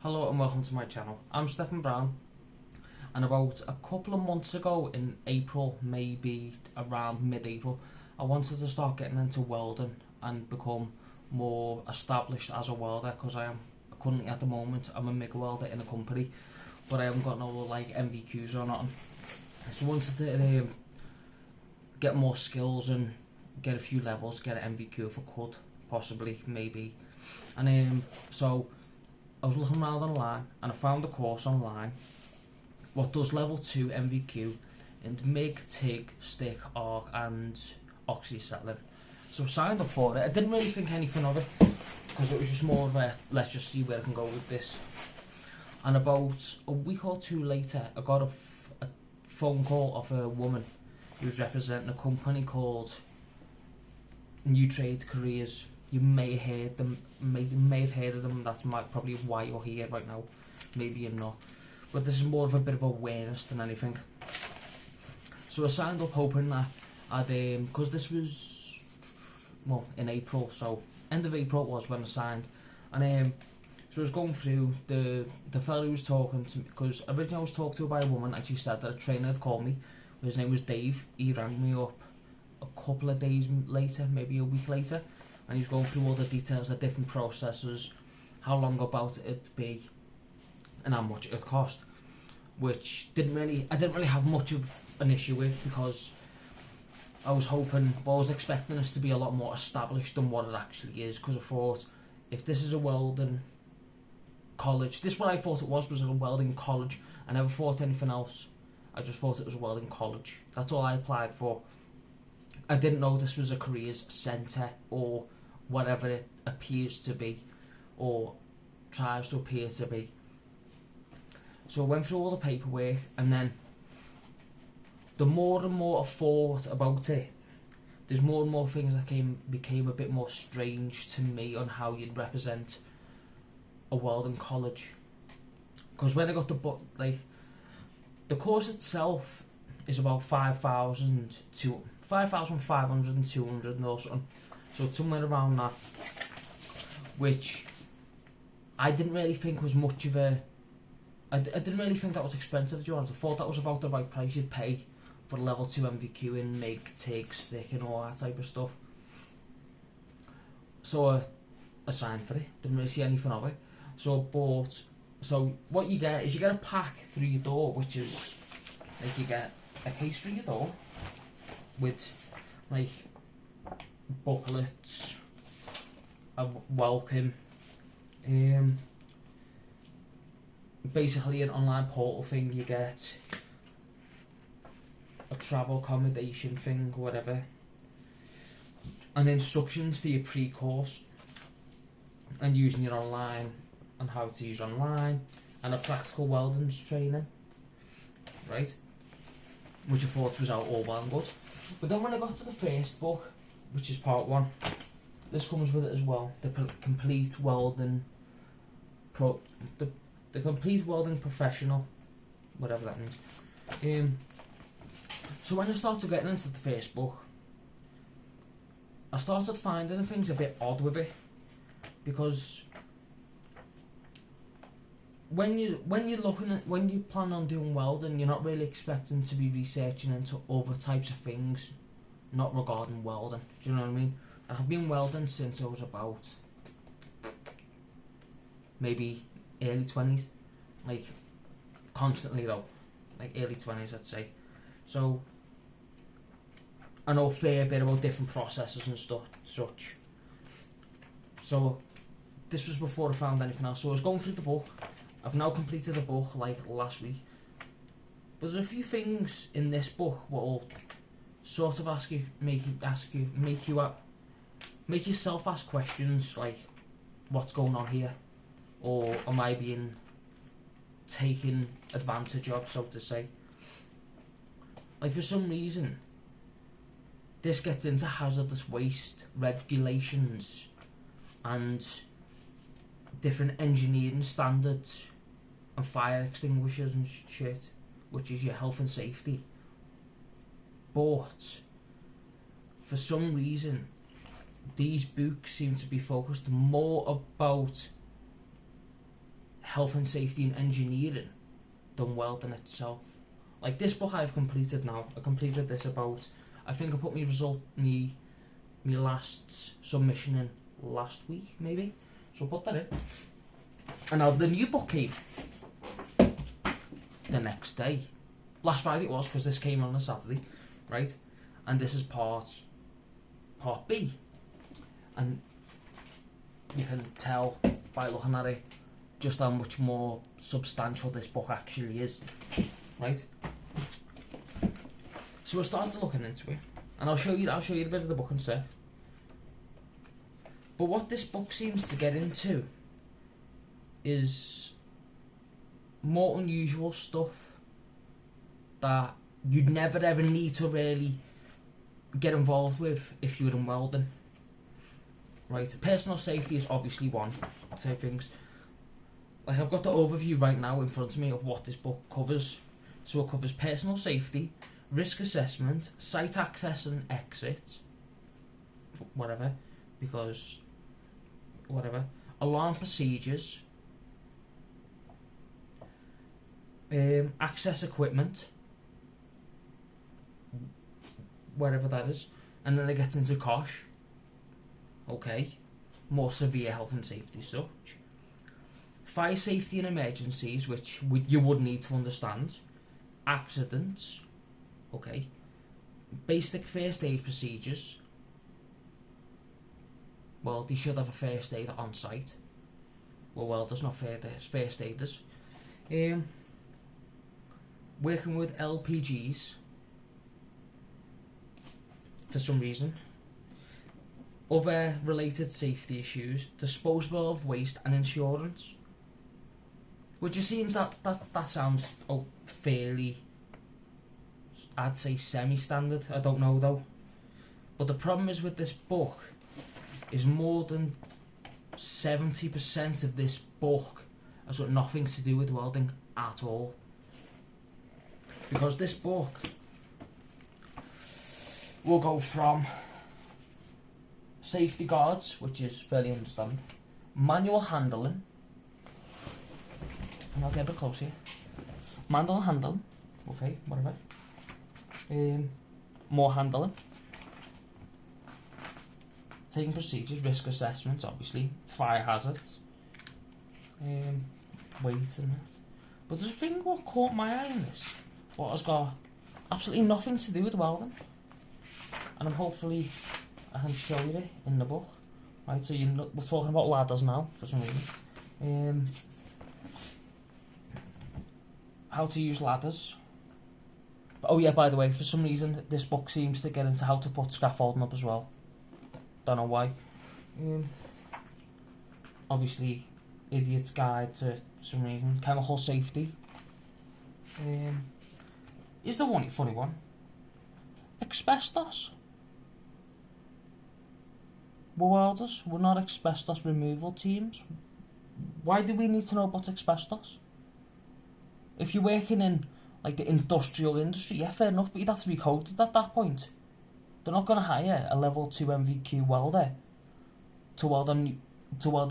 Hello and welcome to my channel. I'm Stephen Brown, and about a couple of months ago in April, maybe around mid-April, I wanted to start getting into welding and become more established as a welder, because I am currently at the moment I'm a MIG welder in a company, but I haven't got no like MVQs or nothing. So I wanted to get more skills and get a few levels, get an MVQ if I could, possibly, maybe. And so I was looking around online and I found a course online what does level 2 MVQ in MIG, TIG, stick, arc and oxyacetylene. So I signed up for it. I didn't really think anything of it because it was just more of a let's just see where I can go with this. And about a week or two later I got a phone call of a woman who was representing a company called New Trade Careers. You may have heard them, may have heard of them. That's probably why you're here right now. Maybe you're not, but this is more of a bit of awareness than anything. So I signed up hoping that I'd because this was in April, so end of April was when I signed, and so I was going through the fellow who was talking to me, because originally I was talked to by a woman and she said that a trainer had called me. His name was Dave. He rang me up a couple of days later, maybe a week later, and he was going through all the details, the different processes, how long about it'd be, and how much it'd cost, which I didn't really have much of an issue with, because I was expecting this to be a lot more established than what it actually is, because I thought, if this is a welding college, this is what I thought it was a welding college. I never thought anything else. I just thought it was a welding college. That's all I applied for. I didn't know this was a careers centre or whatever it appears to be or tries to appear to be. So I went through all the paperwork, and then the more and more I thought about it, there's more and more things that became a bit more strange to me on how you'd represent a welding college. Because when I got the book, like, the course itself is about 5,000 to 5,500 and 200 or something, so somewhere around that, which I didn't really think was much of a I didn't really think that was expensive, to be honest. I thought that was about the right price you'd pay for level 2 MVQ in MIG, TIG, stick and all that type of stuff. So I signed for it, didn't really see anything of it, so I bought. So what you get is you get a pack through your door, which is like you get a case through your door with like booklets, a welcome, basically an online portal thing. You get a travel accommodation thing, whatever, and instructions for your pre-course and using your online and how to use online, and a practical welding training, right? Which I thought was all well and good. But then when I got to the first book, which is part 1, this comes with it as well. The complete welding the complete welding professional, whatever that means. So when I started getting into the first book, I started finding things a bit odd with it, because when you plan on doing welding, you're not really expecting to be researching into other types of things not regarding welding. Do you know what I mean? I've been welding since I was about maybe early 20s, like constantly though, like early 20s I'd say. So I know a fair bit about different processes and such. So this was before I found anything else. So I was going through the book. I've now completed the book like last week. But there's a few things in this book what will sort of make yourself ask questions like, what's going on here? Or am I being taken advantage of, so to say? Like, for some reason, this gets into hazardous waste regulations and different engineering standards and fire extinguishers and shit, which is your health and safety. But for some reason, these books seem to be focused more about health and safety and engineering than welding itself. Like this book I've completed now. I completed this about, I think I put my result, me last submission in last week maybe. So I put that in. And now the new book came the next day. Last Friday it was, because this came on a Saturday, right? And this is part B. And you can tell by looking at it just how much more substantial this book actually is, right? So I started looking into it, and I'll show you a bit of the book in a sec. But what this book seems to get into is more unusual stuff that you'd never ever need to really get involved with if you were in welding. Right, personal safety is obviously one. Say things like, I've got the overview right now in front of me of what this book covers. So it covers personal safety, risk assessment, site access and exit, alarm procedures, access equipment, wherever that is, and then it gets into COSH. Okay, more severe health and safety such. Fire safety and emergencies, which you would need to understand. Accidents, okay. Basic first aid procedures. Well, they should have a first aid on site. Well, welders, not first aiders. Working with LPGs for some reason. Other related safety issues, disposal of waste and insurance. Which it seems that sounds fairly, I'd say semi-standard, I don't know though. But the problem is with this book is more than 70% of this book has got nothing to do with welding at all. Because this book will go from safety guards, which is fairly understandable, manual handling, and I'll get a bit closer here. Manual handling, okay, whatever. More handling. Taking procedures, risk assessments, obviously, fire hazards, weight and that. But there's a thing what caught my eye in this, what has got absolutely nothing to do with welding, and hopefully I can show you it in the book. Right, so we're talking about ladders now for some reason. How to use ladders. Oh yeah, by the way, for some reason this book seems to get into how to put scaffolding up as well. Don't know why. Obviously, Idiot's Guide to some reason. Chemical safety. Is the one funny one? Asbestos. We're welders. We're not asbestos removal teams. Why do we need to know about asbestos? If you're working in like the industrial industry, yeah, fair enough, but you'd have to be coded at that point. They're not going to hire a level 2 MVQ welder to weld in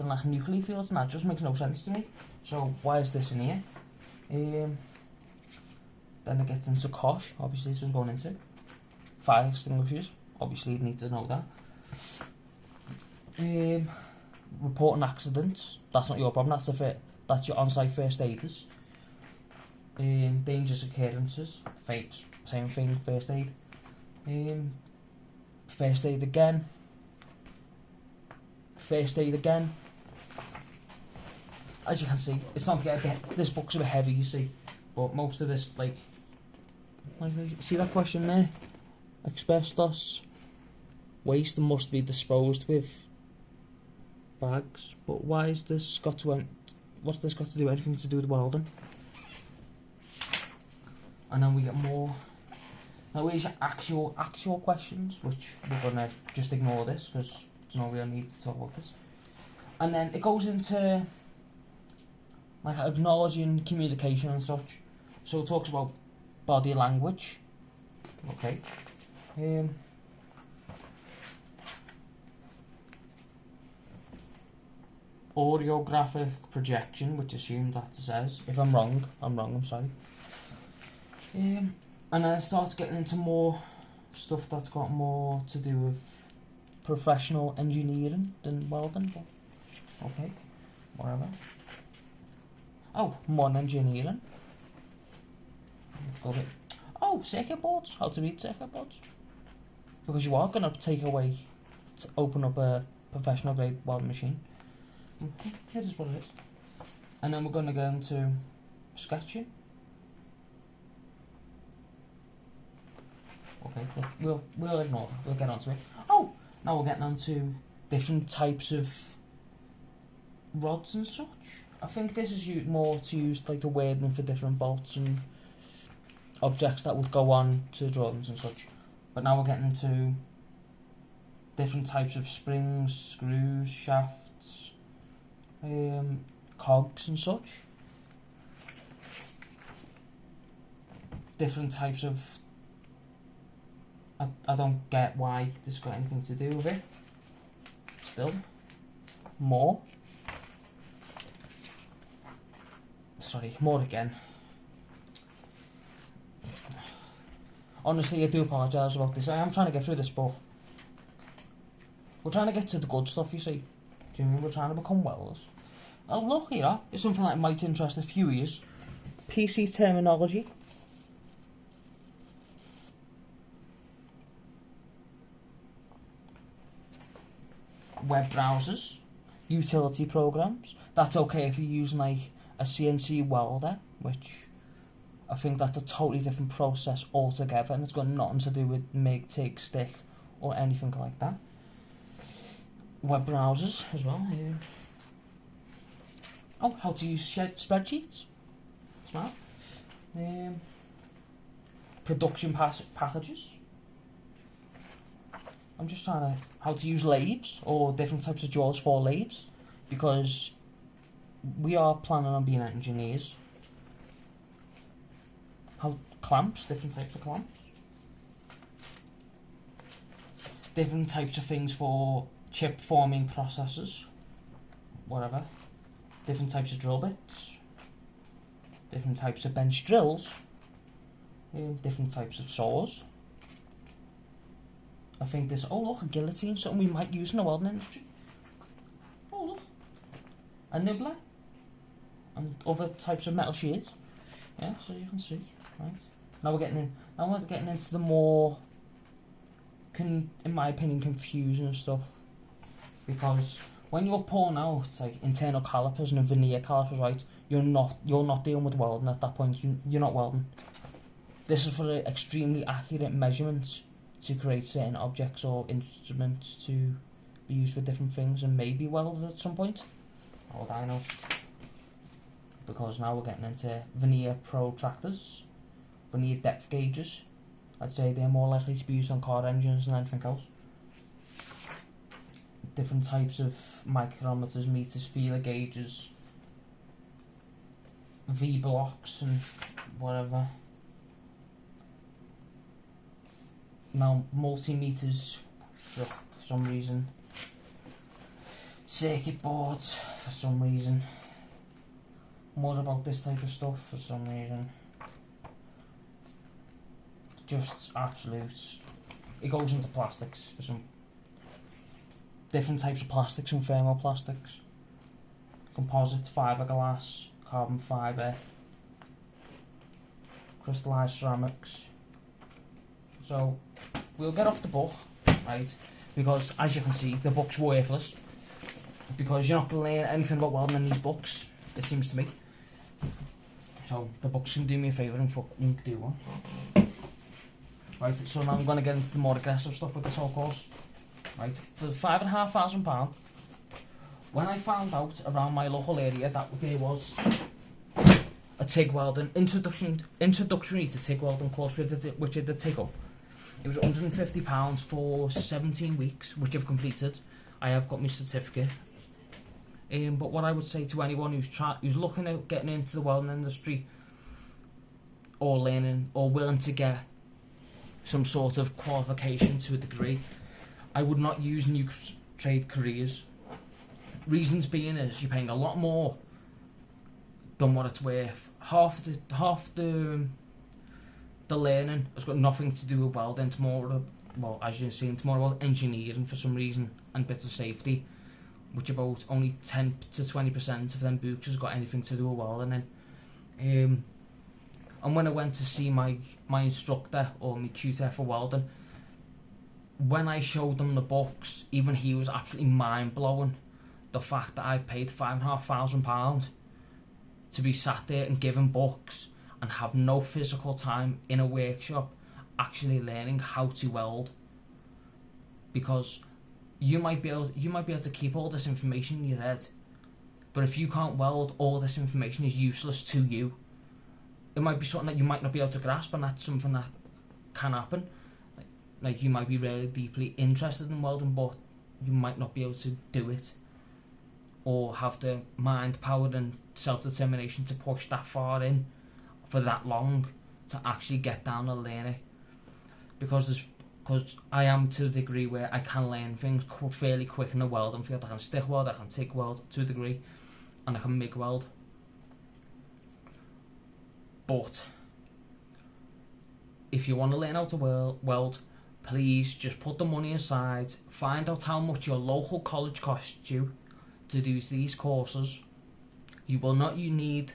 like nuclear fields, and that just makes no sense to me. So why is this in here? Then it gets into COSH, obviously this is going into fire extinguishers, obviously you need to know that. Reporting accidents, that's not your problem, that's your on-site first aiders. Dangerous occurrences, same thing, first aid. First aid again. First aid again. As you can see, it's not this book's a bit heavy, you see, but most of this, like see that question there? Asbestos waste must be disposed with bags, but why is this got to what's this got to do anything to do with welding? And then we get more. Now here's your actual questions, which we're gonna just ignore this because there's no real need to talk about this. And then it goes into like acknowledging communication and such. So it talks about body language. Okay. audiographic projection, which assumes that it says. If I'm wrong, I'm sorry. And then I started getting into more stuff that's got more to do with professional engineering than welding, but okay, whatever. Oh, modern engineering. Let's go with, oh, circuit boards, how to read circuit boards. Because you are going to take away, to open up a professional grade welding machine. It is what it is. And then we're going to go into sketching. Okay, we'll ignore that. We'll get onto it. Oh, now we're getting onto different types of rods and such. I think this is more to use like the wording for different bolts and objects that would go on to drawings and such. But now we're getting into different types of springs, screws, shafts, cogs and such. Different types of... I don't get why this has got anything to do with it. Still. More. Sorry, more again. Honestly, I do apologise about this. I am trying to get through this book. We're trying to get to the good stuff, you see. Do you mean we're trying to become welders? Oh, look here. It's something that might interest a few years. PC terminology. Web browsers. Utility programs. That's okay if you're using like a CNC welder, which I think that's a totally different process altogether, and it's got nothing to do with make, take, stick, or anything like that. Web browsers as well. Yeah. Oh, how to use spreadsheets. Smart. Production packages. I'm just trying to... How to use lathes, or different types of jaws for lathes, because we are planning on being engineers. How clamps, different types of clamps. Different types of things for chip forming processes. Whatever. Different types of drill bits. Different types of bench drills. Different types of saws. I think this... Oh look, a guillotine, something we might use in the welding industry. Oh look. A nibbler. And other types of metal shears. Yeah, so you can see. Right. Now we're getting in. Now we're getting into the more, in my opinion, confusing stuff. Because when you're pulling out like internal calipers and vernier calipers, right, you're not dealing with welding at that point. You're not welding. This is for the extremely accurate measurements to create certain objects or instruments to be used for different things and maybe welded at some point. How would I know? Because now we're getting into vernier protractors, vernier depth gauges. I'd say they're more likely to be used on car engines than anything else. Different types of micrometers, meters, feeler gauges, V-blocks and whatever. Now multimeters for some reason. Circuit boards for some reason. More about this type of stuff for some reason. Just absolute. It goes into plastics for some different types of plastics and thermoplastics. Composite, fiberglass, carbon fibre, crystallized ceramics. So we'll get off the book, right? Because as you can see, the book's worthless. Because you're not going to learn anything about welding in these books, it seems to me. So the books can do me a favour and fucking do one. Right, so now I'm going to get into the more aggressive stuff with this whole course. Right, for £5,500, when I found out around my local area that there was a TIG welding, introductory to TIG welding course which I did take up, it was £150 for 17 weeks, which I've completed. I have got my certificate. But what I would say to anyone who's looking at getting into the welding industry, or learning, or willing to get some sort of qualification to a degree, I would not use new trade careers. Reasons being is you're paying a lot more than what it's worth. Half the learning has got nothing to do with welding. It's more, well, as you've seen, it's more about engineering for some reason and bits of safety, which about only 10 to 20% of them books has got anything to do with welding. And when I went to see my instructor or my tutor for welding, when I showed him the books, even he was absolutely mind blowing. The fact that I've paid £5,500 to be sat there and given books and have no physical time in a workshop actually learning how to weld. Because you might be able to keep all this information in your head, but if you can't weld, all this information is useless to you. It might be something that you might not be able to grasp, and that's something that can happen. Like you might be really deeply interested in welding, but you might not be able to do it, or have the mind power and self-determination to push that far in for that long to actually get down and learn it. Because I am to a degree where I can learn things fairly quick in the welding field. I can stick weld, I can TIG weld to a degree, and I can MIG weld. But if you want to learn how to weld, please just put the money aside, find out how much your local college costs you to do these courses. You need,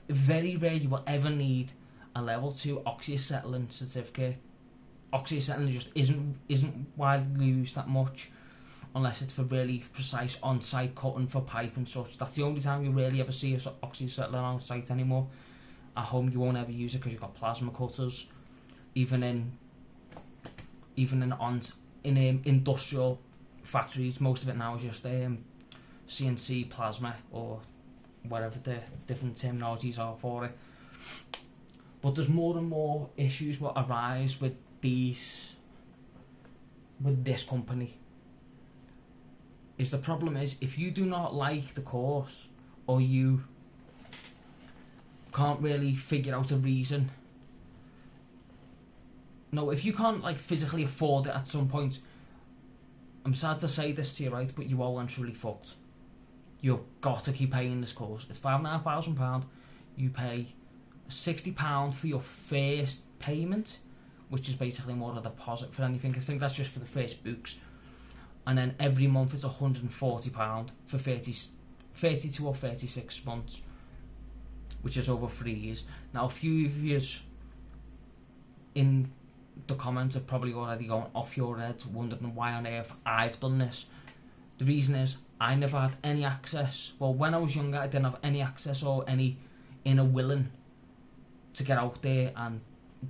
very rare you will ever need a level 2 oxyacetylene certificate. Oxyacetylene just isn't widely used that much, unless it's for really precise on-site cutting for pipe and such. That's the only time you really ever see oxyacetylene on site anymore. At home you won't ever use it because you've got plasma cutters. Even in industrial factories, most of it now is just CNC plasma, or whatever the different terminologies are for it. But there's more and more issues that arise with this company. The problem is, if you do not like the course, or you can't really figure out a reason, no, if you can't physically afford it at some point, I'm sad to say this to you, right, but you are literally fucked. You've got to keep paying this course. It's £5,500. You pay £60 for your first payment, which is basically more of a deposit for anything. I think that's just for the first books. And then every month it's £140 for 32 or 36 months, which is over 3 years. Now, a few of you in the comments are probably already going off your head, wondering why on earth I've done this. The reason is, I never had any access. Well, when I was younger, I didn't have any access or any inner willing to get out there and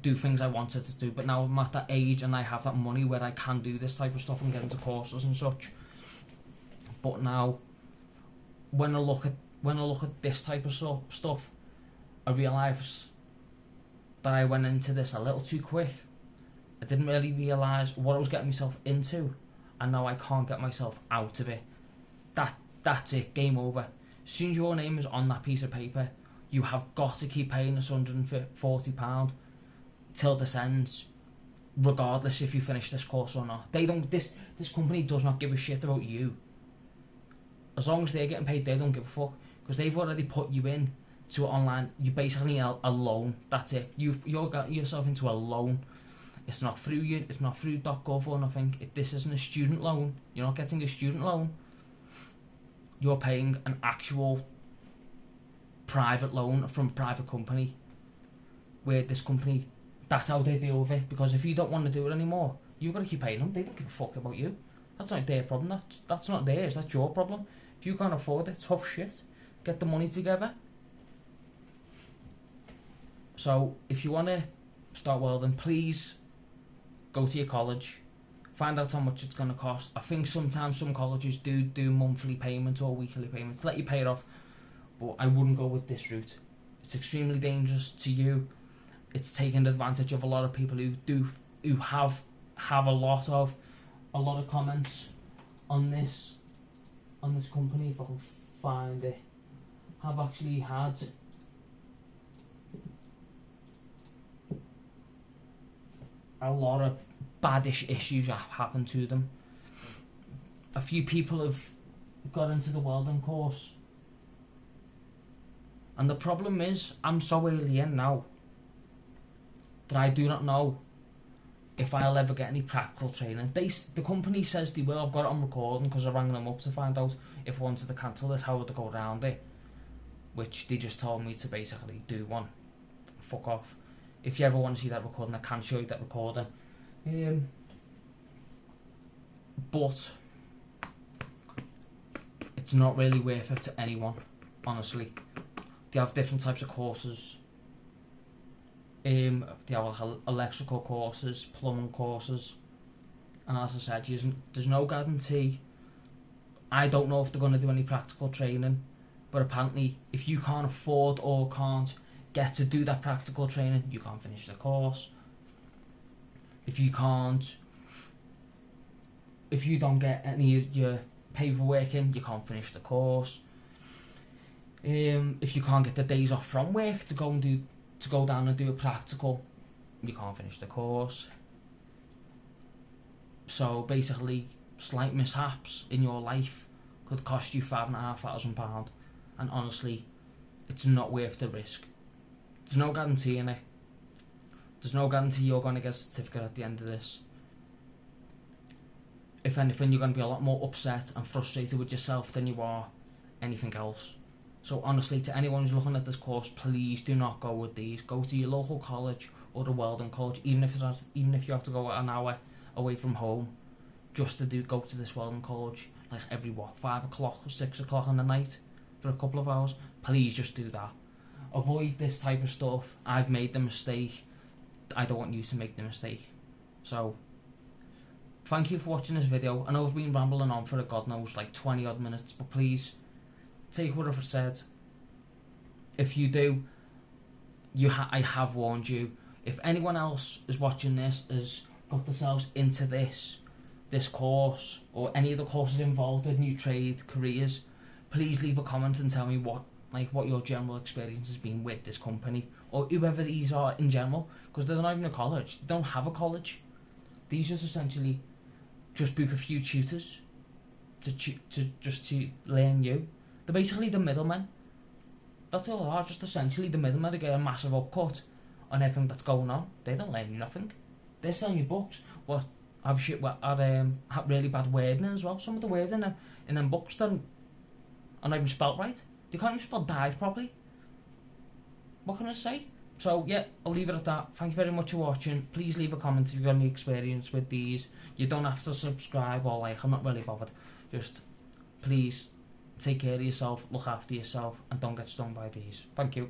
do things I wanted to do. But now I'm at that age and I have that money where I can do this type of stuff and get into courses and such. But now, when I look at this type of stuff, I realise that I went into this a little too quick. I didn't really realise what I was getting myself into, and now I can't get myself out of it. That's it, game over. As soon as your name is on that piece of paper, you have got to keep paying this £140 till this ends, regardless if you finish this course or not. This company does not give a shit about you. As long as they're getting paid, they don't give a fuck, because they've already put you in to online. You basically need a loan. That's it. You've got yourself into a loan. It's not through you. It's not through .gov or nothing. This isn't a student loan. You're not getting a student loan. You're paying an actual private loan from a private company, where this company, that's how they deal with it. Because if you don't want to do it anymore, you've got to keep paying them. They don't give a fuck about you. That's not their problem. That's not theirs. That's your problem. If you can't afford it, tough shit. Get the money together. So if you want to start welding, please go to your college, find out how much it's going to cost. I think sometimes some colleges do monthly payments or weekly payments to let you pay it off, but I wouldn't go with this route. It's extremely dangerous to you. It's taking advantage of a lot of people who have a lot of comments on this company. If I can find it, have actually had a lot of badish issues have happened to them. A few people have got into the welding course. And the problem is, I'm so early in now that I do not know if I'll ever get any practical training. The company says they will. I've got it on recording because I rang them up to find out if I wanted to cancel this, how would I go around it. Which they just told me to basically do one. Fuck off. If you ever want to see that recording, I can show you that recording. But it's not really worth it to anyone, honestly. They have different types of courses. They have like electrical courses, plumbing courses, and as I said, there's no guarantee. I don't know if they're going to do any practical training, but apparently if you can't afford or can't get to do that practical training, you can't finish the course. If you don't get any of your paperwork in, you can't finish the course. If you can't get the days off from work to go down and do a practical, you can't finish the course. So basically, slight mishaps in your life could cost you £5,500, and honestly, it's not worth the risk. There's no guarantee in it. There's no guarantee you're going to get a certificate at the end of this. If anything, you're going to be a lot more upset and frustrated with yourself than you are anything else. So honestly, to anyone who's looking at this course, please do not go with these. Go to your local college or the welding college, even if you have to go an hour away from home, just to go to this welding college, like every 5 o'clock or 6 o'clock in the night for a couple of hours. Please just do that. Avoid this type of stuff. I've made the mistake. I don't want you to make the mistake. So thank you for watching this video. I know I've been rambling on for God knows like 20 odd minutes, but please take what I've said. If you do, I have warned you. If anyone else is watching this has got themselves into this course or any of the courses involved in new trade careers, please leave a comment and tell me what your general experience has been with this company or whoever these are in general, because they're not even a college. They don't have a college. These just essentially just book a few tutors to learn you. They're basically the middlemen. That's all they are, just essentially the middlemen. They get a massive upcut on everything that's going on. They don't learn you nothing. They're selling you books, but have really bad wording as well. Some of the words in them books are not even spelt right. They can't even spell dive properly. What can I say? So yeah, I'll leave it at that. Thank you very much for watching. Please leave a comment if you've got any experience with these. You don't have to subscribe or like, I'm not really bothered. Just please take care of yourself, look after yourself, and don't get stung by these. Thank you.